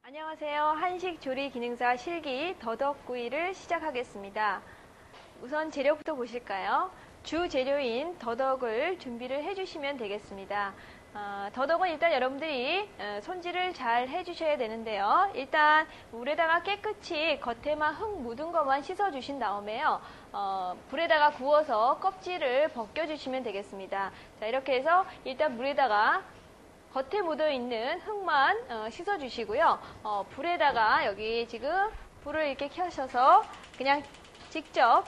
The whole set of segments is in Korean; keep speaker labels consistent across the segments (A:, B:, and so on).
A: 안녕하세요. 한식 조리 기능사 실기 더덕구이를 시작하겠습니다. 우선 재료부터 보실까요? 주 재료인 더덕을 준비를 해주시면 되겠습니다. 더덕은 일단 여러분들이 손질을 잘 해주셔야 되는데요. 일단 물에다가 깨끗이 겉에만 흙 묻은 것만 씻어주신 다음에요. 불에다가 구워서 껍질을 벗겨주시면 되겠습니다. 자, 이렇게 해서 일단 물에다가 겉에 묻어있는 흙만 씻어주시고요. 불에다가 여기 지금 불을 이렇게 켜셔서 그냥 직접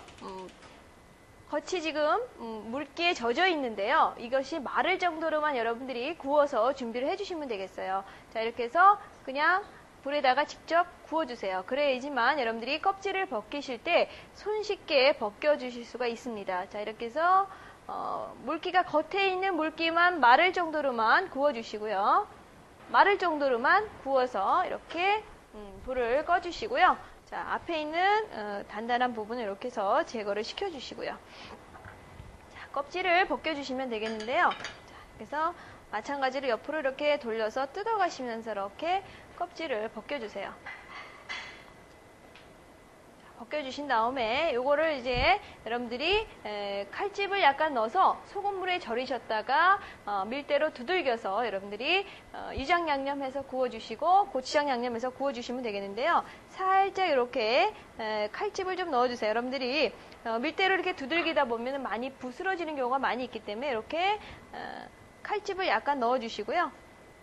A: 겉이 지금 물기에 젖어 있는데요. 이것이 마를 정도로만 여러분들이 구워서 준비를 해주시면 되겠어요. 자, 이렇게 해서 그냥 불에다가 직접 구워주세요. 그래야지만 여러분들이 껍질을 벗기실 때 손쉽게 벗겨주실 수가 있습니다. 자, 이렇게 해서 물기가 겉에 있는 물기만 마를 정도로만 구워주시고요. 마를 정도로만 구워서 이렇게 불을 꺼주시고요. 자, 앞에 있는 단단한 부분을 이렇게 해서 제거를 시켜주시고요. 자, 껍질을 벗겨주시면 되겠는데요. 자, 그래서 마찬가지로 옆으로 이렇게 돌려서 뜯어가시면서 이렇게 껍질을 벗겨주세요. 벗겨주신 다음에 요거를 이제 여러분들이 칼집을 약간 넣어서 소금물에 절이셨다가 밀대로 두들겨서 여러분들이 유장 양념해서 구워주시고 고추장 양념해서 구워주시면 되겠는데요. 살짝 이렇게 칼집을 좀 넣어주세요. 여러분들이 밀대로 이렇게 두들기다 보면 많이 부스러지는 경우가 많이 있기 때문에 이렇게 칼집을 약간 넣어주시고요.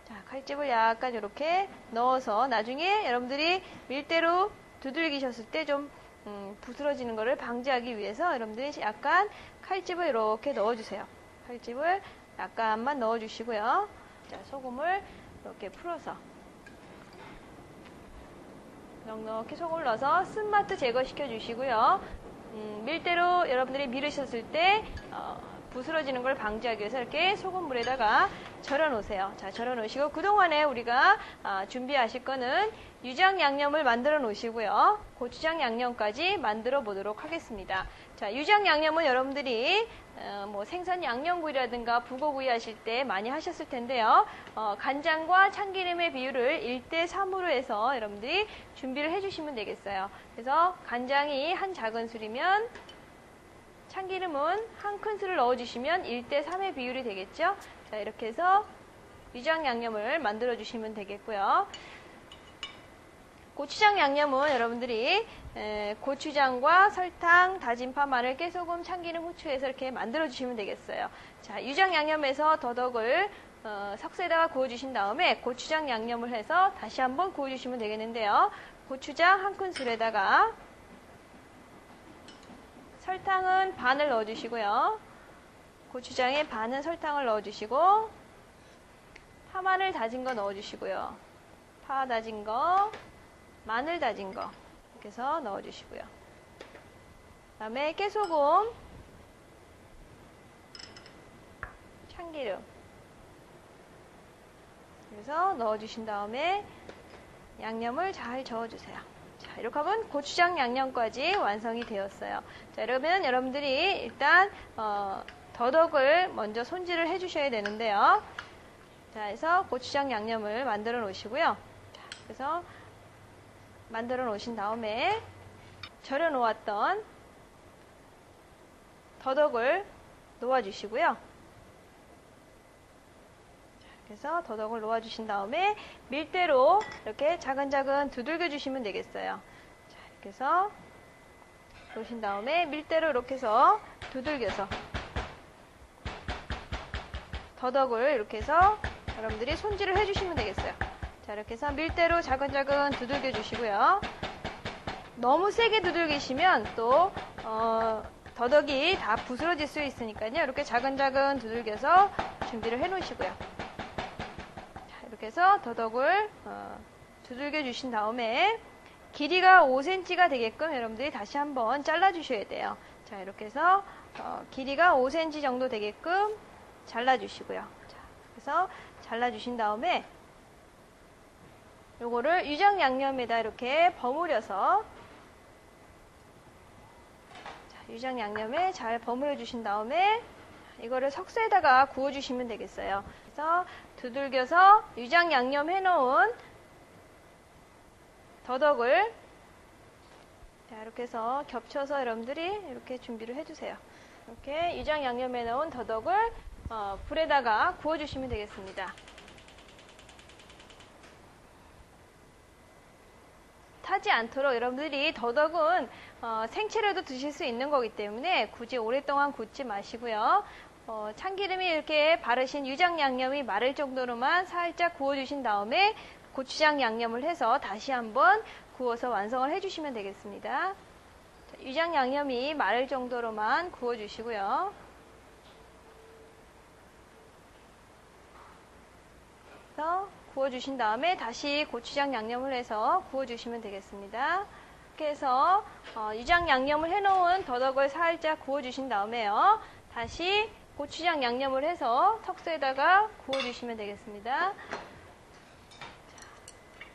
A: 자, 칼집을 약간 이렇게 넣어서 나중에 여러분들이 밀대로 두들기셨을 때 좀 부스러지는 것을 방지하기 위해서 여러분들이 약간 칼집을 이렇게 넣어주세요. 칼집을 약간만 넣어주시고요. 자, 소금을 이렇게 풀어서 넉넉히 소금을 넣어서 쓴맛도 제거시켜 주시고요. 밀대로 여러분들이 밀으셨을 때 부스러지는 걸 방지하기 위해서 이렇게 소금물에다가 절여 놓으세요. 자, 절여 놓으시고 그동안에 우리가 준비하실 거는 유장 양념을 만들어 놓으시고요. 고추장 양념까지 만들어 보도록 하겠습니다. 자, 유장 양념은 여러분들이 뭐 생선 양념구이라든가 북어구이 하실 때 많이 하셨을 텐데요. 간장과 참기름의 비율을 1대3으로 해서 여러분들이 준비를 해주시면 되겠어요. 그래서 간장이 한 작은술이면 참기름은 한 큰술을 넣어주시면 1대3의 비율이 되겠죠. 자, 이렇게 해서 유장 양념을 만들어 주시면 되겠고요. 고추장 양념은 여러분들이 고추장과 설탕, 다진 파, 마늘, 깨소금, 참기름, 후추해서 이렇게 만들어 주시면 되겠어요. 자, 유장 양념에서 더덕을 석쇠에다가 구워주신 다음에 고추장 양념을 해서 다시 한번 구워주시면 되겠는데요. 고추장 한 큰술에다가 설탕은 반을 넣어주시고요. 고추장에 반은 설탕을 넣어주시고 파, 마늘 다진 거 넣어주시고요. 파 다진 거, 마늘 다진 거 이렇게 해서 넣어주시고요. 그 다음에 깨소금, 참기름 그래서 넣어주신 다음에 양념을 잘 저어주세요. 자, 이렇게 하면 고추장 양념까지 완성이 되었어요. 자, 그러면 여러분들이 일단 더덕을 먼저 손질을 해주셔야 되는데요. 자, 그래서 고추장 양념을 만들어 놓으시고요. 자, 그래서 만들어 놓으신 다음에 절여 놓았던 더덕을 놓아주시고요. 그래서 더덕을 놓아주신 다음에 밀대로 이렇게 차근차근 두들겨 주시면 되겠어요. 자, 이렇게 해서 놓으신 다음에 밀대로 이렇게 해서 두들겨서 더덕을 이렇게 해서 여러분들이 손질을 해주시면 되겠어요. 자, 이렇게 해서 밀대로 차근차근 두들겨 주시고요. 너무 세게 두들기시면 또 더덕이 다 부스러질 수 있으니까요. 이렇게 차근차근 두들겨서 준비를 해 놓으시고요. 이렇게 해서 더덕을 두들겨 주신 다음에 길이가 5cm가 되게끔 여러분들이 다시 한번 잘라 주셔야 돼요. 자, 이렇게 해서 길이가 5cm 정도 되게끔 잘라 주시고요. 자, 그래서 잘라 주신 다음에 요거를 유장 양념에다 이렇게 버무려서 자, 유장 양념에 잘 버무려 주신 다음에 이거를 석쇠에다가 구워 주시면 되겠어요. 그래서 두들겨서 유장 양념 해놓은 더덕을 자, 이렇게 해서 겹쳐서 여러분들이 이렇게 준비를 해주세요. 이렇게 유장 양념해 놓은 더덕을 불에다가 구워주시면 되겠습니다. 타지 않도록 여러분들이 더덕은 생채로도 드실 수 있는 거기 때문에 굳이 오랫동안 굽지 마시고요. 참기름이 이렇게 바르신 유장 양념이 마를 정도로만 살짝 구워주신 다음에 고추장 양념을 해서 다시 한번 구워서 완성을 해주시면 되겠습니다. 자, 유장 양념이 마를 정도로만 구워주시고요. 그래서 구워주신 다음에 다시 고추장 양념을 해서 구워주시면 되겠습니다. 이렇게 해서 유장 양념을 해놓은 더덕을 살짝 구워주신 다음에요. 다시 고추장 양념을 해서 석쇠에다가 구워주시면 되겠습니다.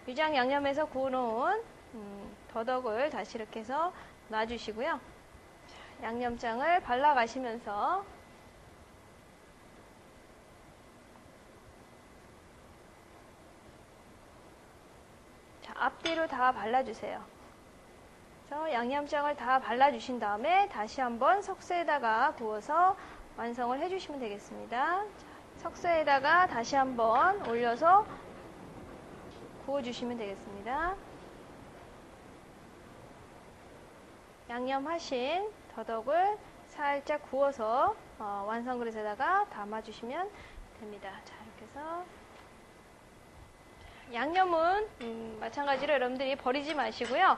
A: 유장 양념해서 구워놓은 더덕을 다시 이렇게 해서 놔주시고요. 양념장을 발라가시면서 앞뒤로 다 발라주세요. 그래서 양념장을 다 발라주신 다음에 다시 한번 석쇠에다가 구워서 완성을 해주시면 되겠습니다. 석쇠에다가 다시 한번 올려서 구워주시면 되겠습니다. 양념하신 더덕을 살짝 구워서 완성 그릇에다가 담아주시면 됩니다. 자, 이렇게 해서 양념은 마찬가지로 여러분들이 버리지 마시고요.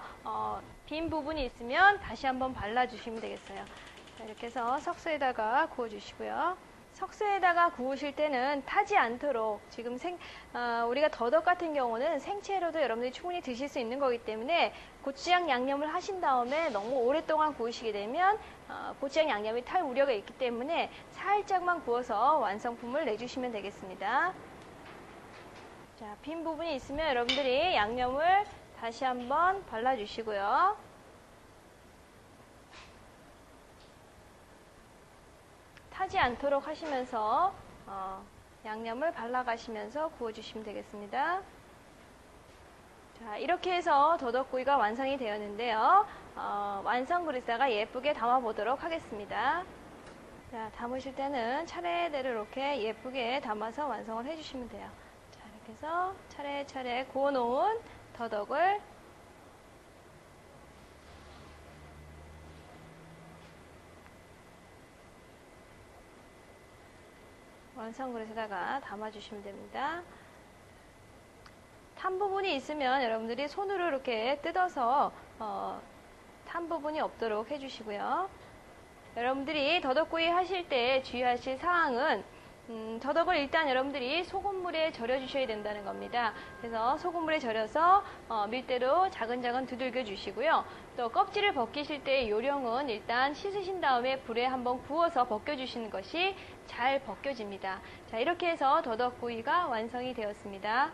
A: 빈 부분이 있으면 다시 한번 발라주시면 되겠어요. 자, 이렇게 해서 석쇠에다가 구워주시고요. 석쇠에다가 구우실 때는 타지 않도록 지금 우리가 더덕 같은 경우는 생채로도 여러분들이 충분히 드실 수 있는 거기 때문에 고추장 양념을 하신 다음에 너무 오랫동안 구우시게 되면 고추장 양념이 탈 우려가 있기 때문에 살짝만 구워서 완성품을 내주시면 되겠습니다. 자, 빈 부분이 있으면 여러분들이 양념을 다시 한번 발라주시고요. 타지 않도록 하시면서 양념을 발라가시면서 구워주시면 되겠습니다. 자, 이렇게 해서 더덕구이가 완성이 되었는데요. 완성 그릇에다가 예쁘게 담아보도록 하겠습니다. 자, 담으실 때는 차례대로 이렇게 예쁘게 담아서 완성을 해주시면 돼요. 자, 이렇게 해서 차례차례 구워놓은 더덕을 완성 그릇에다가 담아주시면 됩니다. 탄 부분이 있으면 여러분들이 손으로 이렇게 뜯어서 탄 부분이 없도록 해주시고요. 여러분들이 더덕구이 하실 때 주의하실 사항은 더덕을 일단 여러분들이 소금물에 절여 주셔야 된다는 겁니다. 그래서 소금물에 절여서 밀대로 자근자근 두들겨 주시고요. 또 껍질을 벗기실 때 요령은 일단 씻으신 다음에 불에 한번 구워서 벗겨 주시는 것이 잘 벗겨집니다. 자, 이렇게 해서 더덕구이가 완성이 되었습니다.